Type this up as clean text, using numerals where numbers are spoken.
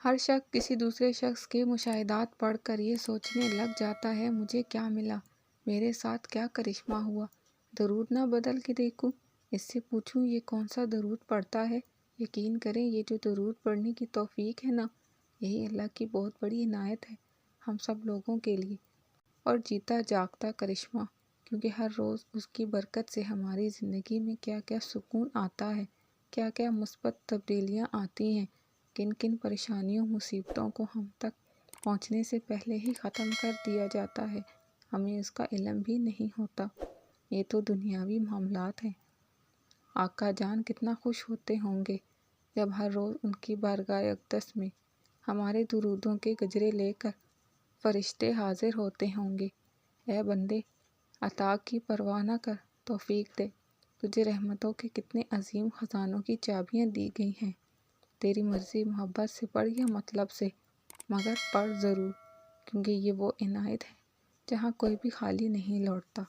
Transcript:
ہر شخص کسی دوسرے شخص کے مشاہدات پڑھ کر یہ سوچنے لگ جاتا ہے مجھے کیا ملا، میرے ساتھ کیا کرشمہ ہوا، درود نہ بدل کے دیکھوں، اس سے پوچھوں یہ کون سا درود پڑھتا ہے۔ یقین کریں یہ جو درود پڑھنے کی توفیق ہے نا، یہی اللہ کی بہت بڑی عنایت ہے ہم سب لوگوں کے لیے، اور جیتا جاگتا کرشمہ، کیونکہ ہر روز اس کی برکت سے ہماری زندگی میں کیا کیا سکون آتا ہے، کیا کیا مثبت تبدیلیاں آتی ہیں، کن کن پریشانیوں مصیبتوں کو ہم تک پہنچنے سے پہلے ہی ختم کر دیا جاتا ہے، ہمیں اس کا علم بھی نہیں ہوتا۔ یہ تو دنیاوی معاملات ہیں۔ آقا جان کتنا خوش ہوتے ہوں گے جب ہر روز ان کی بارگاہ اقدس میں ہمارے درودوں کے گجرے لے کر فرشتے حاضر ہوتے ہوں گے۔ اے بندے، عطا کی پرواہ نہ کر، توفیق دے، تجھے رحمتوں کے کتنے عظیم خزانوں کی چابیاں دی گئی ہیں، تیری مرضی محبت سے پڑھ یا مطلب سے، مگر پڑھ ضرور، کیونکہ یہ وہ عنایت ہے جہاں کوئی بھی خالی نہیں لوٹتا۔